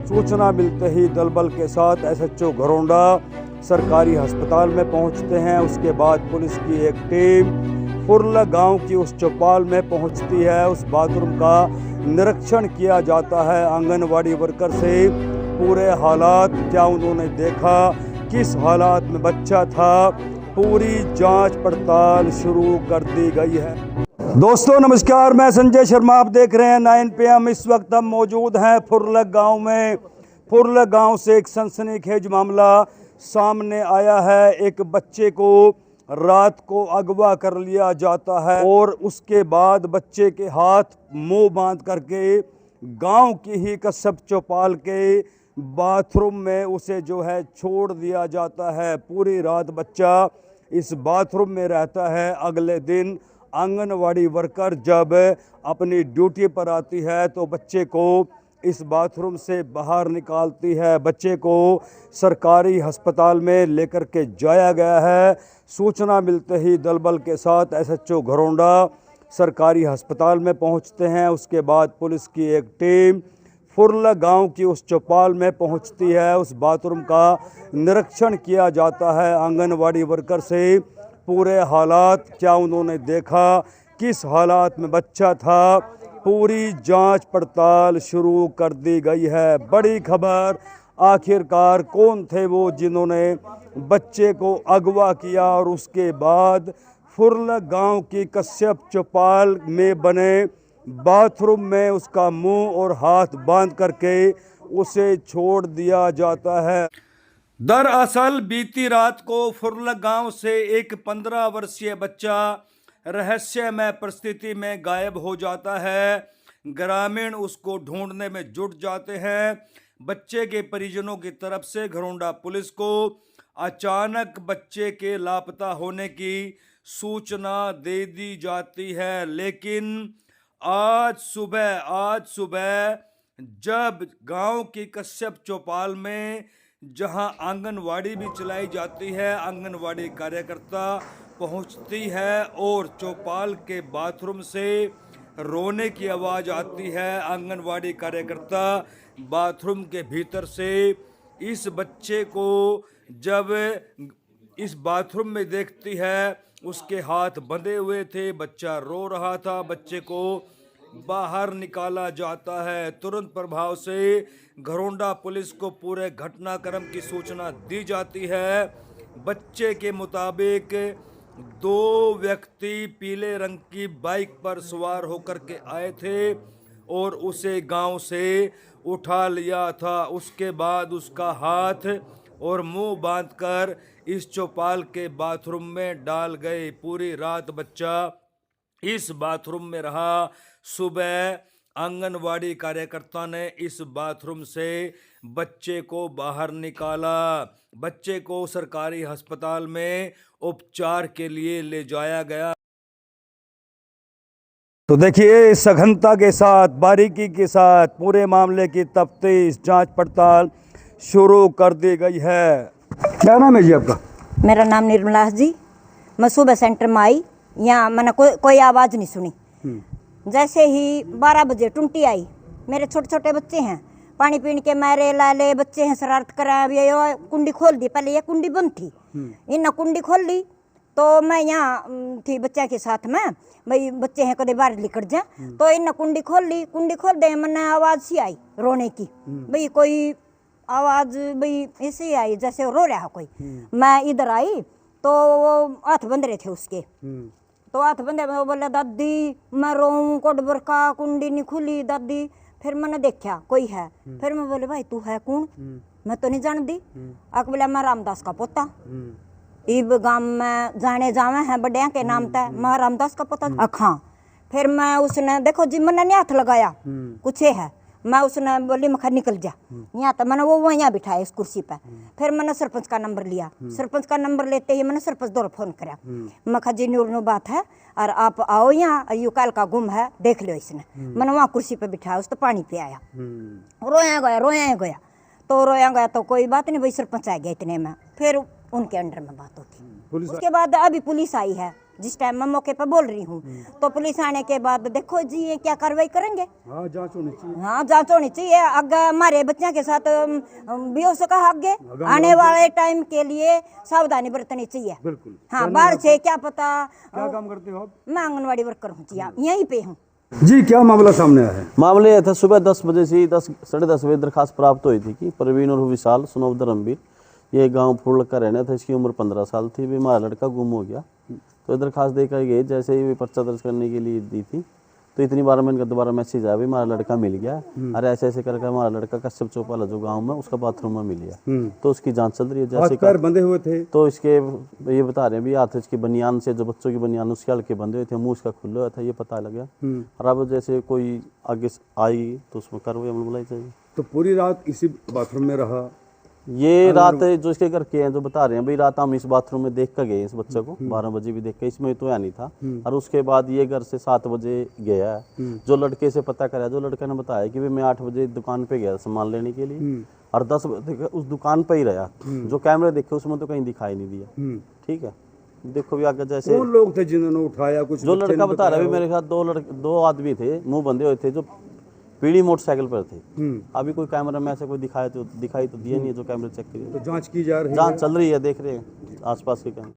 सूचना मिलते ही दलबल के साथ एसएचओ घरोंडा सरकारी अस्पताल में पहुंचते हैं। उसके बाद पुलिस की एक टीम फुरला गांव की उस चौपाल में पहुंचती है। उस बाथरूम का निरीक्षण किया जाता है आंगनवाड़ी वर्कर से। पूरे हालात क्या उन्होंने देखा, किस हालात में बच्चा था, पूरी जांच पड़ताल शुरू कर दी गई है। दोस्तों नमस्कार, मैं संजय शर्मा, आप देख रहे हैं 9 PM। इस वक्त हम मौजूद हैं फुरलग गांव में। फुरलग गांव से एक सनसनीखेज मामला सामने आया है। एक बच्चे को रात को अगवा कर लिया जाता है और उसके बाद बच्चे के हाथ मुंह बांध करके गांव की ही कस्बा चौपाल के बाथरूम में उसे जो है छोड़ दिया जाता है। पूरी रात बच्चा इस बाथरूम में रहता है। अगले दिन आंगनवाड़ी वर्कर जब अपनी ड्यूटी पर आती है तो बच्चे को इस बाथरूम से बाहर निकालती है। बच्चे को सरकारी अस्पताल में लेकर के जाया गया है। सूचना मिलते ही दलबल के साथ एसएचओ घरोंडा सरकारी अस्पताल में पहुंचते हैं। उसके बाद पुलिस की एक टीम फुरला गांव की उस चौपाल में पहुंचती है। उस बाथरूम का निरीक्षण किया जाता है आंगनवाड़ी वर्कर से। पूरे हालात क्या उन्होंने देखा, किस हालात में बच्चा था, पूरी जांच पड़ताल शुरू कर दी गई है। बड़ी खबर, आखिरकार कौन थे वो जिन्होंने बच्चे को अगवा किया और उसके बाद फुरला गांव की कस्बा चौपाल में बने बाथरूम में उसका मुंह और हाथ बांध करके उसे छोड़ दिया जाता है। दरअसल बीती रात को फुरलग गांव से एक 15 वर्षीय बच्चा रहस्यमय परिस्थिति में गायब हो जाता है। ग्रामीण उसको ढूंढने में जुट जाते हैं। बच्चे के परिजनों की तरफ से घरोंडा पुलिस को अचानक बच्चे के लापता होने की सूचना दे दी जाती है। लेकिन आज सुबह जब गांव की कस्बा चौपाल में जहां आंगनवाड़ी भी चलाई जाती है, आंगनवाड़ी कार्यकर्ता पहुंचती है और चौपाल के बाथरूम से रोने की आवाज़ आती है। आंगनवाड़ी कार्यकर्ता बाथरूम के भीतर से इस बच्चे को जब इस बाथरूम में देखती है, उसके हाथ बंधे हुए थे, बच्चा रो रहा था। बच्चे को बाहर निकाला जाता है। तुरंत प्रभाव से घरोंडा पुलिस को पूरे घटनाक्रम की सूचना दी जाती है। बच्चे के मुताबिक 2 व्यक्ति पीले रंग की बाइक पर सवार होकर के आए थे और उसे गांव से उठा लिया था। उसके बाद उसका हाथ और मुंह बांधकर इस चौपाल के बाथरूम में डाल गए। पूरी रात बच्चा इस बाथरूम में रहा। सुबह आंगनवाड़ी कार्यकर्ता ने इस बाथरूम से बच्चे को बाहर निकाला। बच्चे को सरकारी अस्पताल में उपचार के लिए ले जाया गया। तो देखिए, सघनता के साथ, बारीकी के साथ पूरे मामले की तफ्तीश, जांच पड़ताल शुरू कर दी गई है। क्या नाम है जी आपका? मेरा नाम निर्मला जी। मैं सुबह सेंटर में आई, यहाँ मैंने कोई आवाज़ नहीं सुनी। जैसे ही 12 बजे टुंटी आई, मेरे छोटे छोटे बच्चे हैं, पानी पीने के मारे लाले बच्चे हैं, शरारत करा। ये कुंडी खोल दी, पहले ये कुंडी बंद थी, इन कुंडी खोल ली तो मैं यहाँ थी बच्चा के साथ में, भाई बच्चे हैं कदे बाहर निकल जा, तो इन कुंडी खोल ली। कुंडी खोल दे, मैंने आवाज़ सी आई रोने की, भाई कोई आवाज़ भाई ऐसे ही आई जैसे रो रहा कोई। मैं इधर आई तो वो हाथ बंध रहे थे उसके, तो हाथ बंधे में वो बोले दादी मैं रोऊं, कोडबर का कुंडी नहीं खुली दादी। फिर मैंने देखा कोई है। फिर मैं बोले भाई तू है कौन? मैं तो नहीं जान दी। आक बोला मैं रामदास का पोता, इब गांव में जाने जावे हैं बड़े के नाम तय, मैं रामदास का पोता अखा। फिर मैं उसने देखो जी मैंने नहीं हाथ लगाया, कुछ है। मैं उसने बोली मखा निकल जा यहाँ, तो मैंने वो वहाँ बिठाया इस कुर्सी पे। फिर मैंने सरपंच का नंबर लिया। सरपंच का नंबर लेते ही मैंने सरपंच दौर फोन करा। मखा जी न्यू बात है और आप आओ यहाँ, यू काल का गुम है देख लो इसने। मैंने वहाँ कुर्सी पे बिठाया, उस तो पानी पे आया, रोया गया तो रोया गया तो कोई बात नहीं, भाई सरपंच आ गया इतने में। फिर उनके अंडर में बात होती। उसके बाद अभी पुलिस आई है, जिस टाइम मैं मौके पर बोल रही हूँ। तो पुलिस आने के बाद देखो जी ये क्या कार्रवाई करेंगे। हाँ, जांच होनी चाहिए। हाँ, जांच होनी चाहिए। अगर हमारे बच्चों के साथ भी हो सका आगे आने वाले टाइम के लिए सावधानी बरतनी चाहिए। बिल्कुल। हाँ, बाहर से क्या पता। क्या काम करते हो आप? मैं आंगनवाड़ी वर्कर हूँ जी, यहीं पे हूँ। जी, क्या मामला सामने आया है? मामले यह था, सुबह 10 बजे से 10 साढ़े 10 बजे दरखास्त प्राप्त हुई थी कि प्रवीण और विशाल सुनोव धर्मवीर, ये गांव फुर्ल का रहना था, इसकी उम्र 15 साल थी, भी हमारा लड़का गुम हो गया। तो दरखास्त देकर गए, जैसे ही वे पर्चा दर्ज करने के लिए दी थी तो इतनी बार मैंने दोबारा मैसेज आया भी हमारा लड़का मिल गया। अरे ऐसे ऐसे करके हमारा लड़का कश्यप चौपाला जो गाँव में उसका बाथरूम में मिल गया। तो उसकी जाँच चल रही है। जैसे पैर बंधे हुए थे तो इसके ये बता रहे हैं भी हाथ इसकी बनियान से, जो बच्चों की बनियान उसके हल्के बंधे हुए थे, मुंह उसका खुला हुआ था, ये पता लगा। और अब जैसे कोई आगे आई तो उसमें कार्रवाई अमल बुलाई चाहिए। तो पूरी रात इसी बाथरूम में रहा। ये रात जो इसके घर के हैं जो बता रहे हैं भाई, रात हम इस बाथरूम में देख कर गए इस बच्चे को, 12 बजे भी देख के, इसमें तो या नहीं था। और उसके बाद ये घर से 7 बजे गया है। जो लड़के से पता करा, जो लड़के ने बताया कि भाई मैं 8 बजे दुकान पे गया सामान लेने के लिए और 10 बजे उस दुकान पे ही रहा। जो कैमरे देखे उसमें तो कहीं दिखाई नहीं दिया। ठीक है, देखो भी आगे जैसे कौन लोग थे जिन्होंने उठाया? कुछ जो लड़का बता रहा है मेरे साथ दो आदमी थे, मुंह बंधे हुए थे, जो पीली मोटरसाइकिल पर थे। अभी कोई कैमरा में ऐसे कोई दिखाई तो दिया नहीं है, जो कैमरे चेक करिए। तो जांच की जा रही है। जांच चल रही है, देख रहे हैं आसपास के कैमरे।